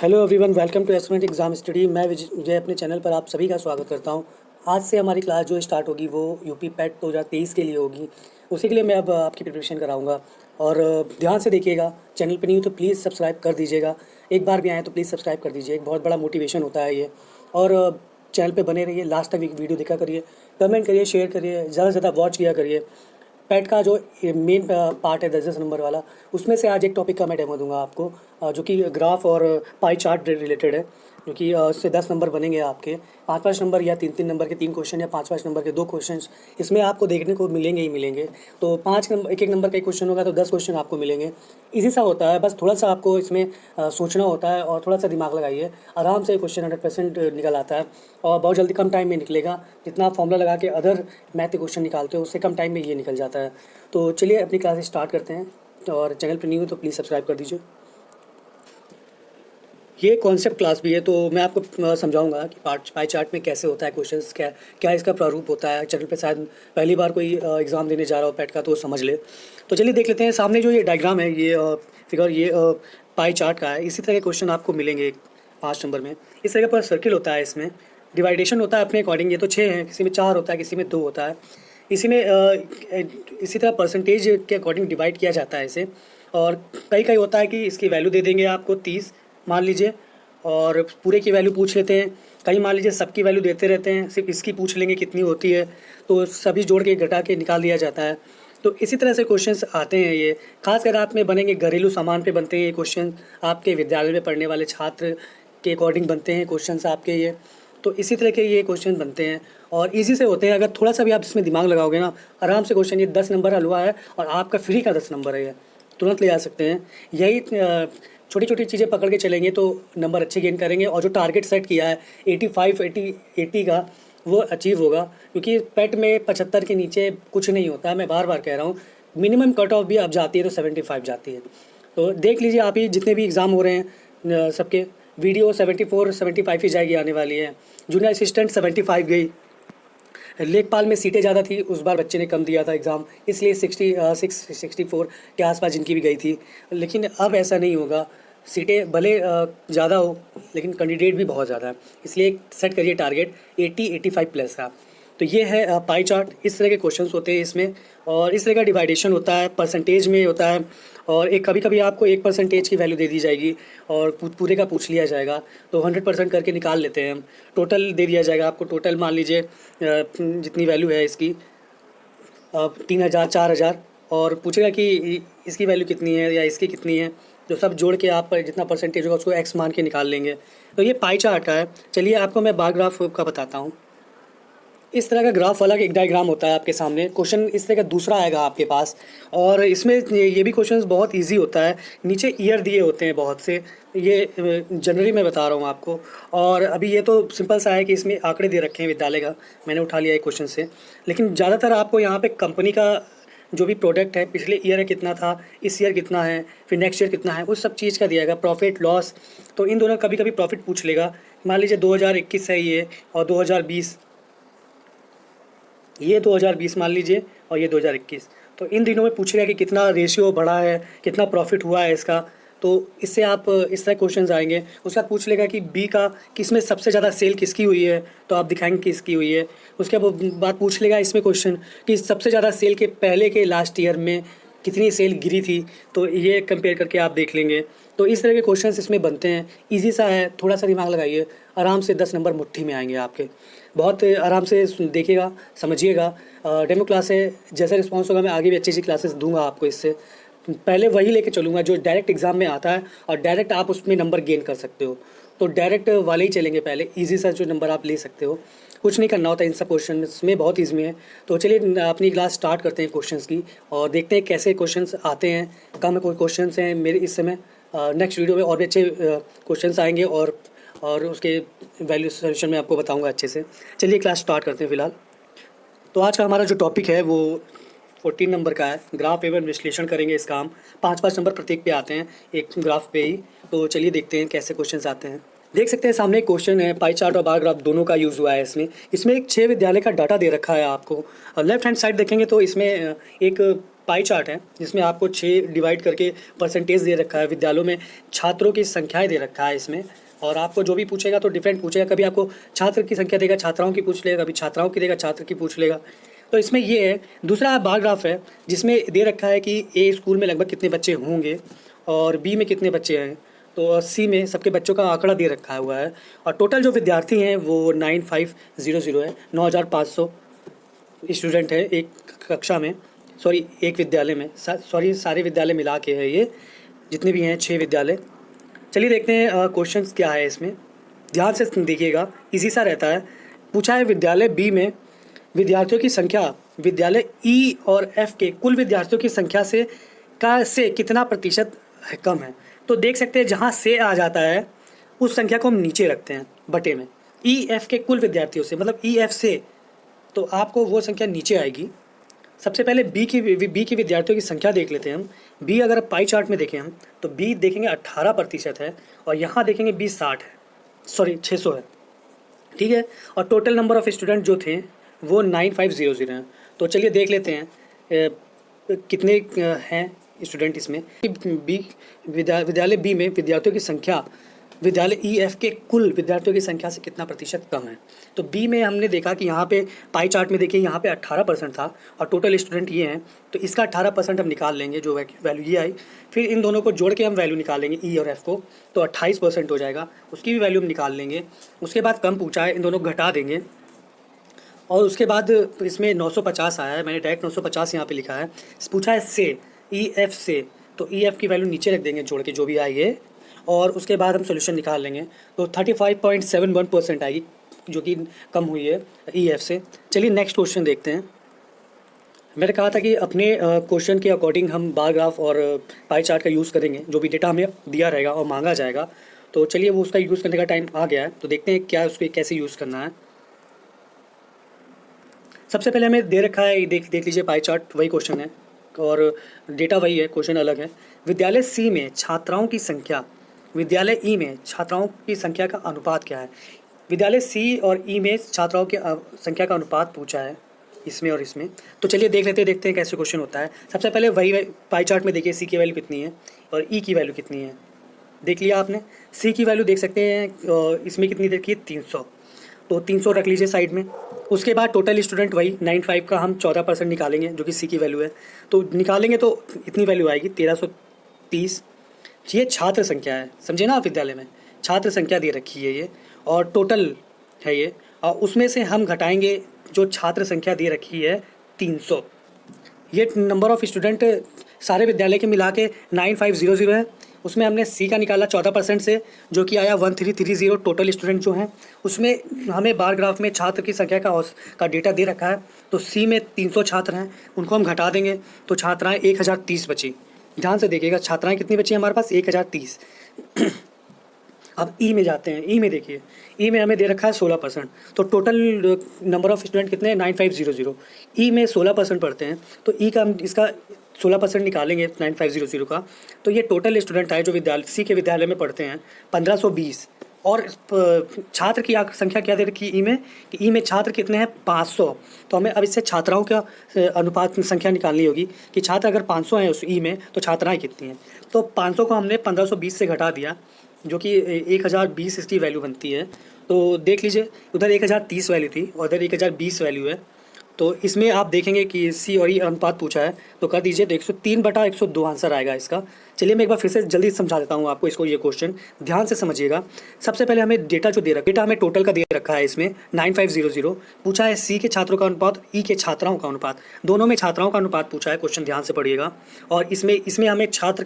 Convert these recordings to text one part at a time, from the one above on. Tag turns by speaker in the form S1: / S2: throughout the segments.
S1: Hello everyone, welcome to aspirant exam study. मैं विजय अपने channel पर आप सभी का स्वागत करता हूं। आज से हमारी क्लास जो स्टार्ट होगी वो यूपी पैट 2023 के लिए होगी। उसी के लिए मैं अब आपकी प्रिपरेशन कराऊंगा और ध्यान से देखिएगा। चैनल पर नहीं हो तो प्लीज़ सब्सक्राइब कर दीजिएगा। एक बार भी आए तो प्लीज़ सब्सक्राइब कर दीजिए, एक बहुत बड़ा मोटिवेशन होता है ये। और चैनल पर बने रहिए, लास्ट तक वीडियो देखा करिए, कमेंट करिए, शेयर करिए, ज़्यादा से ज़्यादा वॉच किया करिए। पैट का जो मेन पार्ट है 10-10 नंबर वाला, उसमें से आज एक टॉपिक का मैं डेमो दूंगा आपको, जो कि ग्राफ और पाई चार्ट रिलेटेड है। जो कि उससे 10 नंबर बनेंगे आपके, 5-5 नंबर या 3-3 नंबर के 3 क्वेश्चन या 5-5 नंबर के 2 क्वेश्चन इसमें आपको देखने को मिलेंगे ही मिलेंगे। तो 5 नंबर, एक एक नंबर का एक क्वेश्चन होगा तो 10 क्वेश्चन आपको मिलेंगे। इजी सा होता है, बस थोड़ा सा आपको इसमें सोचना होता है और थोड़ा सा दिमाग लगाइए। आराम से क्वेश्चन 100% निकल आता है और बहुत जल्दी कम टाइम में निकलेगा। जितना आप फॉर्मूला लगा के अदर मैथ के क्वेश्चन निकालते हो उससे कम टाइम में ये निकल जाता है। तो चलिए अपनी क्लास स्टार्ट करते हैं और चैनल पर न्यू हो तो प्लीज़ सब्सक्राइब कर दीजिए। ये कॉन्सेप्ट क्लास भी है तो मैं आपको समझाऊंगा कि पाई चार्ट में कैसे होता है क्वेश्चंस, क्या क्या इसका प्रारूप होता है। चैनल पे शायद पहली बार कोई एग्ज़ाम देने जा रहा हो पैट का तो वो समझ ले। तो चलिए देख लेते हैं। सामने जो ये डायग्राम है, ये फिगर, ये पाई चार्ट का है। इसी तरह के क्वेश्चन आपको मिलेंगे 5 नंबर में। इस तरह का पूरा सर्किल होता है, इसमें डिवाइडेशन होता है अपने अकॉर्डिंग। ये तो 6 हैं, किसी में 4 होता है, किसी में 2 होता है। इसी में इसी तरह परसेंटेज के अकॉर्डिंग डिवाइड किया जाता है इसे। और कई कई होता है कि इसकी वैल्यू दे देंगे आपको 30 मान लीजिए, और पूरे की वैल्यू पूछ लेते हैं। कई मान लीजिए सबकी वैल्यू देते रहते हैं, सिर्फ इसकी पूछ लेंगे कितनी होती है, तो सभी जोड़ के घटा के निकाल दिया जाता है। तो इसी तरह से क्वेश्चंस आते हैं ये। खासकर आप में बनेंगे घरेलू सामान पे बनते हैं ये क्वेश्चन, आपके विद्यालय में पढ़ने वाले छात्र के अकॉर्डिंग बनते हैं क्वेश्चंस आपके ये। तो इसी तरह के ये क्वेश्चन बनते हैं और इजी से होते हैं। अगर थोड़ा सा भी आप इसमें दिमाग लगाओगे ना, आराम से क्वेश्चन, ये 10 नंबर हलवा है और आपका फ्री का 10 नंबर है, ये तुरंत ले आ सकते हैं। यही छोटी छोटी चीज़ें पकड़ के चलेंगे तो नंबर अच्छे गेन करेंगे। और जो टारगेट सेट किया है 85 80 का, वो अचीव होगा। क्योंकि पेट में 75 के नीचे कुछ नहीं होता है, मैं बार बार कह रहा हूँ। मिनिमम कट ऑफ भी अब जाती है तो 75 जाती है। तो देख लीजिए आप ही, जितने भी एग्ज़ाम हो रहे हैं सबके वीडियो 74 75 ही जाएगी आने वाली है। जूनियर असिस्टेंट 75 गई। लेखपाल में सीटें ज़्यादा थी, उस बार बच्चे ने कम दिया था एग्ज़ाम, इसलिए 64 के आसपास जिनकी भी गई थी। लेकिन अब ऐसा नहीं होगा। सीटें भले ज़्यादा हो लेकिन कैंडिडेट भी बहुत ज़्यादा है, इसलिए सेट करिए टारगेट 80-85 प्लस का। तो ये है पाई चार्ट। इस तरह के क्वेश्चंस होते हैं इसमें, और इस तरह का डिवाइडेशन होता है, परसेंटेज में होता है। और एक कभी कभी आपको 1% की वैल्यू दे दी जाएगी और पूरे का पूछ लिया जाएगा, तो 100% करके निकाल लेते हैं हम। टोटल दे दिया जाएगा आपको, टोटल मान लीजिए जितनी वैल्यू है इसकी 3000 4000, और पूछेगा कि इसकी वैल्यू कितनी है या इसकी कितनी है। जो सब जोड़ के आप जितना परसेंटेज होगा उसको एक्स मान के निकाल लेंगे। तो ये पाई चार्ट का है। चलिए आपको मैं बार ग्राफ का बताता हूँ। इस तरह का ग्राफ वाला एक डायग्राम होता है आपके सामने। क्वेश्चन इस तरह का दूसरा आएगा आपके पास, और इसमें ये भी क्वेश्चन बहुत इजी होता है। नीचे ईयर दिए होते हैं बहुत से, ये जनवरी में बता रहा हूँ आपको। और अभी ये तो सिंपल सा है कि इसमें आंकड़े दे रखे हैं विद्यालय का, मैंने उठा लिया है क्वेश्चन से। लेकिन ज़्यादातर आपको यहाँ पे कंपनी का जो भी प्रोडक्ट है, पिछले ईयर कितना था, इस ईयर कितना है, फिर नेक्स्ट ईयर कितना है, उस सब चीज़ का दिया प्रॉफिट लॉस। तो इन दोनों कभी कभी प्रॉफिट पूछ लेगा। मान लीजिए 2021 है ये, और 2020, ये 2020 मान लीजिए, और ये 2021। तो इन दिनों में पूछेगा कि कितना रेशियो बढ़ा है, कितना प्रॉफिट हुआ है इसका। तो इससे आप इस तरह क्वेश्चंस आएंगे। उसके बाद पूछ लेगा कि बी का किस में सबसे ज़्यादा सेल किसकी हुई है, तो आप दिखाएंगे किसकी हुई है। उसके बाद पूछ लेगा इसमें क्वेश्चन कि सबसे ज़्यादा सेल के पहले के लास्ट ईयर में कितनी सेल गिरी थी, तो ये कंपेयर करके आप देख लेंगे। तो इस तरह के क्वेश्चंस इसमें बनते हैं। इजी सा है, थोड़ा सा दिमाग लगाइए, आराम से 10 नंबर मुट्ठी में आएंगे आपके। बहुत आराम से देखिएगा, समझिएगा। डेमो क्लास है, जैसा रिस्पॉन्स होगा मैं आगे भी अच्छी अच्छी क्लासेस दूंगा आपको। इससे पहले वही लेके चलूँगा जो डायरेक्ट एग्ज़ाम में आता है, और डायरेक्ट आप उसमें नंबर गेन कर सकते हो। तो डायरेक्ट वाले ही चलेंगे पहले, ईजी सा जो नंबर आप ले सकते हो। कुछ नहीं करना होता इन सब क्वेश्चन में, बहुत ईजी है। तो चलिए अपनी क्लास स्टार्ट करते हैं क्वेश्चंस की, और देखते हैं कैसे क्वेश्चंस आते हैं। कम कोई क्वेश्चंस हैं मेरे इस समय। नेक्स्ट वीडियो में और भी अच्छे क्वेश्चंस आएंगे, और उसके वैल्यू सोल्यूशन में आपको बताऊंगा अच्छे से। चलिए क्लास स्टार्ट करते हैं फिलहाल। तो आज का हमारा जो टॉपिक है वो 14 नंबर का है। ग्राफ एवं विश्लेषण करेंगे इसका हम। 5-5 नंबर प्रत्येक पे आते हैं, एक ग्राफ पे ही। तो चलिए देखते हैं कैसे क्वेश्चंस आते हैं। देख सकते हैं सामने एक क्वेश्चन है, पाई चार्ट और बार ग्राफ दोनों का यूज़ हुआ है इसमें। एक 6 विद्यालय का डाटा दे रखा है आपको। लेफ्ट हैंड साइड देखेंगे तो इसमें एक पाई चार्ट है जिसमें आपको 6 डिवाइड करके परसेंटेज दे रखा है, विद्यालयों में छात्रों की संख्याएँ दे रखा है इसमें। और आपको जो भी पूछेगा तो डिफरेंट पूछेगा, कभी आपको छात्र की संख्या देगा, छात्राओं की पूछ लेगा, कभी छात्राओं की देगा, छात्र की पूछ लेगा। तो इसमें ये है। दूसरा बार ग्राफ है जिसमें दे रखा है कि ए स्कूल में लगभग कितने बच्चे होंगे और बी में कितने बच्चे हैं, तो सी में सबके बच्चों का आंकड़ा दे रखा हुआ है। और टोटल जो विद्यार्थी हैं वो 9500 है, 9500 स्टूडेंट है एक कक्षा में, सॉरी एक विद्यालय में, सॉरी सारे विद्यालय मिला के है ये, जितने भी हैं 6 विद्यालय। चलिए देखते हैं क्वेश्चंस क्या है इसमें, ध्यान से देखिएगा, इजी सा रहता है। पूछा है विद्यालय बी में विद्यार्थियों की संख्या विद्यालय ई और एफ के कुल विद्यार्थियों की संख्या से कितना प्रतिशत कम है। तो देख सकते हैं जहाँ से आ जाता है उस संख्या को हम नीचे रखते हैं बटे में, ई एफ के कुल विद्यार्थियों से, मतलब ई एफ से, तो आपको वो संख्या नीचे आएगी। सबसे पहले बी की विद्यार्थियों की संख्या देख लेते हैं हम। बी अगर पाई चार्ट में देखें हम तो बी देखेंगे 18% है और यहाँ देखेंगे बी 60 है, सॉरी 600 है, ठीक है। और टोटल नंबर ऑफ़ स्टूडेंट जो थे वो 9500 हैं। तो चलिए देख लेते हैं कितने हैं स्टूडेंट इसमें। विद्यालय बी में विद्यार्थियों की संख्या विद्यालय ई एफ के कुल विद्यार्थियों की संख्या से कितना प्रतिशत कम है। तो बी में हमने देखा कि यहाँ पे पाई चार्ट में देखिए यहाँ पे 18% था और टोटल स्टूडेंट ये हैं, तो इसका 18% हम निकाल लेंगे, जो वैल्यू ये आई। फिर इन दोनों को जोड़ के हम वैल्यू निकालेंगे ई और एफ को, तो 28% हो जाएगा, उसकी भी वैल्यू हम निकाल लेंगे। उसके बाद कम पूछा है, इन दोनों को घटा देंगे और उसके बाद इसमें 950 आया है, मैंने डायरेक्ट 950 यहाँ पे लिखा है। पूछा है से ई एफ से, तो ई एफ की वैल्यू नीचे रख देंगे जोड़ के जो भी आई है, और उसके बाद हम सोल्यूशन निकाल लेंगे। तो 35.71% आएगी, जो कि कम हुई है ई एफ से। चलिए नेक्स्ट क्वेश्चन देखते हैं। मैंने कहा था कि अपने क्वेश्चन के अकॉर्डिंग हम बार ग्राफ और पाई चार्ट का यूज़ करेंगे, जो भी डेटा हमें दिया रहेगा और मांगा जाएगा। तो चलिए वो उसका यूज़ करने का टाइम आ गया है, तो देखते हैं क्या उसको कैसे यूज़ करना है। सबसे पहले हमें दे रखा है, देख लीजिए पाई चार्ट, वही क्वेश्चन है और डेटा वही है, क्वेश्चन अलग है। विद्यालय सी में छात्राओं की संख्या विद्यालय ई में छात्राओं की संख्या का अनुपात क्या है। विद्यालय सी और ई में छात्राओं की संख्या का अनुपात पूछा है, इसमें और इसमें। तो चलिए देखते हैं कैसे क्वेश्चन होता है। सबसे पहले वही पाई चार्ट में देखिए सी की वैल्यू कितनी है और ई की वैल्यू कितनी है, देख लिया आपने। सी की वैल्यू देख सकते हैं इसमें कितनी देखिए 300, तो 300 रख लीजिए साइड में। उसके बाद टोटल स्टूडेंट वही 95 का हम 14% निकालेंगे, जो कि सी की वैल्यू है। तो निकालेंगे तो इतनी वैल्यू आएगी 1330। ये छात्र संख्या है, समझे ना आप, विद्यालय में छात्र संख्या दे रखी है ये, और टोटल है ये, और उसमें से हम घटाएंगे जो छात्र संख्या दे रखी है 300। ये नंबर ऑफ़ स्टूडेंट सारे विद्यालय के मिला के 9500 है। उसमें हमने सी का निकाला 14% से, जो कि आया 1330 टोटल स्टूडेंट जो हैं। उसमें हमें बार ग्राफ में छात्र की संख्या का डेटा दे रखा है। तो सी में 300 छात्र हैं, उनको हम घटा देंगे तो छात्राएँ 1030 बची। ध्यान से देखिएगा, छात्राएँ कितनी बची हैं हमारे पास, 1030। अब ई में जाते हैं। ई में देखिए, ई में हमें दे रखा है 16%, तो टोटल नंबर ऑफ़ स्टूडेंट कितने हैं 9500। ई में 16% पढ़ते हैं, तो ई का हम इसका 16% निकालेंगे 9500 का, तो ये टोटल स्टूडेंट है जो विद्यालय सी के विद्यालय में पढ़ते हैं 1520। और छात्र की संख्या क्या दे रखी है ई में, कि ई में छात्र कितने हैं 500। तो हमें अब इससे छात्राओं का अनुपात संख्या निकालनी होगी कि छात्र अगर 500 हैं उस ई में तो छात्राएँ कितनी हैं। तो 500 को हमने 1520 से घटा दिया, जो कि 1020 इसकी वैल्यू बनती है। तो देख लीजिए, उधर 1030 वैल्यू थी और इधर 1020 वैल्यू है। तो इसमें आप देखेंगे कि सी और ई अनुपात पूछा है, तो कर दीजिए, तो 103/102 आंसर आएगा इसका। चलिए मैं एक बार फिर से जल्दी समझा देता हूँ आपको इसको, ये क्वेश्चन ध्यान से समझिएगा। सबसे पहले हमें डेटा जो दे रखा, डेटा हमें टोटल का दे रखा है इसमें 9500। पूछा है सी के छात्रों का अनुपात, ई के छात्राओं का अनुपात, दोनों में छात्राओं का अनुपात पूछा है क्वेश्चन, ध्यान से पढ़िएगा। और इसमें हमें छात्र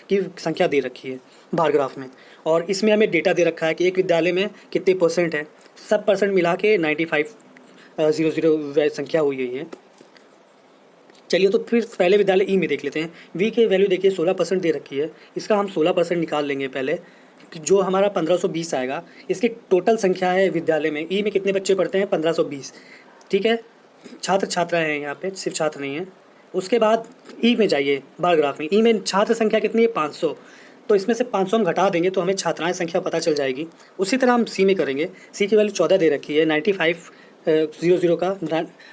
S1: की संख्या दे रखी है बार ग्राफ में, और इसमें हमें डेटा दे रखा है कि एक विद्यालय में कितने परसेंट है, सब परसेंट मिला के 9500 संख्या हुई है ये। चलिए तो फिर पहले विद्यालय ई में देख लेते हैं। वी की वैल्यू देखिए 16% दे रखी है, इसका हम 16% निकाल लेंगे पहले, जो हमारा 1520 आएगा। इसकी टोटल संख्या है विद्यालय में, ई में कितने बच्चे पढ़ते हैं 1520, ठीक है। छात्र छात्राएँ हैं यहाँ पे, सिर्फ छात्र नहीं है। उसके बाद ई में जाइए, बार ग्राफ में, ई में छात्र संख्या कितनी है 500, तो इसमें से 500 हम घटा देंगे तो हमें छात्राएँ संख्या पता चल जाएगी। उसी तरह हम सी में करेंगे। सी की वैल्यू 14 दे रखी है, 9500 का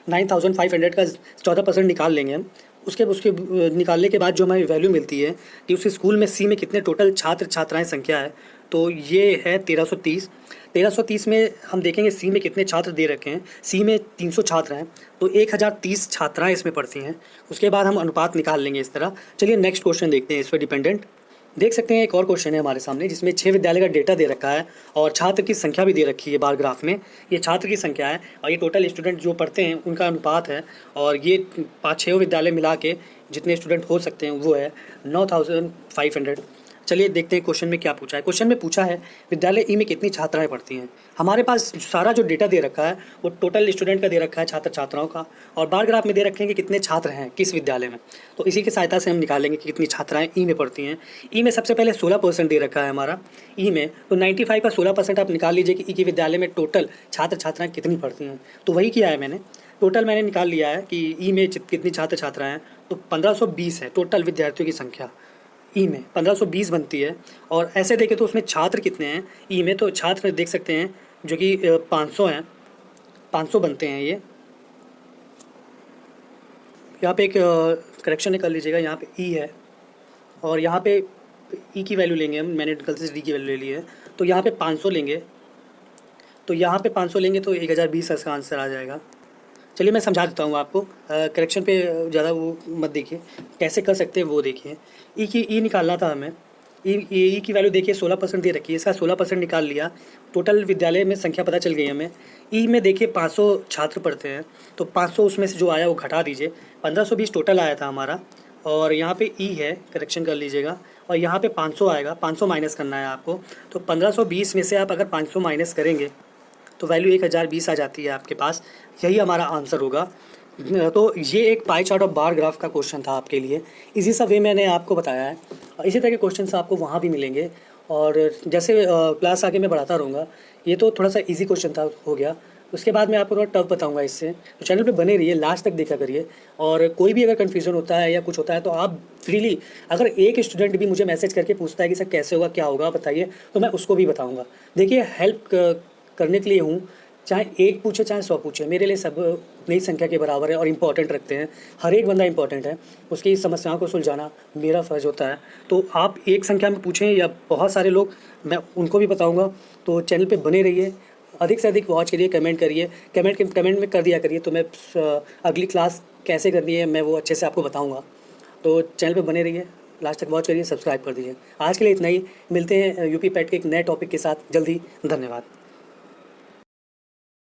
S1: 9500 का 14% निकाल लेंगे हम, उसके उसके निकालने के बाद जो हमें वैल्यू मिलती है कि उस स्कूल में सी में कितने टोटल छात्र छात्राएं संख्या है, तो ये है 1330। 1330 में हम देखेंगे सी में कितने छात्र दे रखे हैं। सी में 300 छात्र हैं, तो 1030 छात्राएं इसमें पढ़ती हैं। उसके बाद हम अनुपात निकाल लेंगे इस तरह। चलिए नेक्स्ट क्वेश्चन देखते हैं इस पर डिपेंडेंट। देख सकते हैं एक और क्वेश्चन है हमारे सामने जिसमें 6 विद्यालय का डेटा दे रखा है और छात्र की संख्या भी दे रखी है बार ग्राफ में। ये छात्र की संख्या है और ये टोटल स्टूडेंट जो पढ़ते हैं उनका अनुपात है, और ये 5-6 विद्यालय मिला के जितने स्टूडेंट हो सकते हैं वो है 9500। चलिए देखते हैं क्वेश्चन में क्या पूछा है। क्वेश्चन में पूछा है विद्यालय ई में कितनी छात्राएं पढ़ती हैं। हमारे पास सारा जो डेटा दे रखा है वो टोटल स्टूडेंट का दे रखा है, छात्र छात्राओं का, और बार ग्राफ में दे रखे हैं कि कितने छात्र हैं किस विद्यालय में। तो इसी की सहायता से हम निकालेंगे कि कितनी छात्राएं ई में पढ़ती हैं। ई में सबसे पहले 16% दे रखा है हमारा ई में, तो 95 का 16% आप निकाल लीजिए कि ई के विद्यालय में टोटल छात्र छात्राएँ कितनी पढ़ती हैं। तो वही किया है मैंने, टोटल मैंने निकाल लिया है कि ई में कितनी छात्र छात्राएँ हैं, तो 1520 है टोटल विद्यार्थियों की संख्या। ई में 1520 बनती है, और ऐसे देखें तो उसमें छात्र कितने हैं ई में, तो छात्र देख सकते हैं जो कि 500 हैं, 500 बनते हैं ये। यहाँ पे एक करेक्शन कर लीजिएगा, यहाँ पे ई है और यहाँ पे ई की वैल्यू लेंगे हम, मैंने गलती से डी की वैल्यू ले ली है, तो यहाँ पे 500 लेंगे, तो यहाँ पे 500 लेंगे तो 1020 इसका आंसर आ जाएगा। चलिए मैं समझा देता हूँ आपको, करेक्शन पे ज़्यादा वो मत देखिए, कैसे कर सकते हैं वो देखिए। ई निकालना था हमें, ई की वैल्यू देखिए 16% दे रखी है, इसका 16% निकाल लिया, टोटल विद्यालय में संख्या पता चल गई हमें। ई में देखिए 500 छात्र पढ़ते हैं, तो 500 उसमें से जो आया वो घटा दीजिए, 1520 टोटल आया था हमारा, और यहाँ पे ई है, करेक्शन कर लीजिएगा, और यहाँ पे 500 आएगा, 500 माइनस करना है आपको, तो 1520 में से आप अगर 500 माइनस करेंगे तो वैल्यू 1020 आ जाती है आपके पास, यही हमारा आंसर होगा। तो ये एक पाई चार्ट और बार ग्राफ का क्वेश्चन था आपके लिए, इसी सा वे मैंने आपको बताया है। इसी तरह के क्वेश्चन आपको वहाँ भी मिलेंगे, और जैसे क्लास आगे मैं बढ़ाता रहूँगा। ये तो थोड़ा सा इजी क्वेश्चन था, हो गया, उसके बाद मैं आपको थोड़ा टफ बताऊंगा इससे, तो चैनल पे बने रहिए, लास्ट तक देखा करिए। और कोई भी अगर कन्फ्यूज़न होता है या कुछ होता है तो आप फ्रीली, अगर एक स्टूडेंट भी मुझे मैसेज करके पूछता है कि सर कैसे होगा, क्या होगा बताइए, तो मैं उसको भी बताऊँगा। देखिए हेल्प करने के लिए हूँ, चाहे एक पूछे चाहे 100 पूछे, मेरे लिए सब नई संख्या के बराबर है और इम्पॉर्टेंट रखते हैं। हर एक बंदा इम्पॉर्टेंट है, उसकी समस्याओं को सुलझाना मेरा फ़र्ज़ होता है। तो आप एक संख्या में पूछें या बहुत सारे लोग, मैं उनको भी बताऊंगा। तो चैनल पे बने रहिए, अधिक से अधिक वॉच करिए, कमेंट करिए, कमेंट में कर दिया करिए, तो मैं अगली क्लास कैसे करनी है मैं वो अच्छे से आपको बताऊँगा। तो चैनल पे बने रहिए, लास्ट तक वॉच करिए, सब्सक्राइब कर दीजिए। आज के लिए इतना ही, मिलते हैं यूपी पैट के एक नए टॉपिक के साथ जल्दी। धन्यवाद।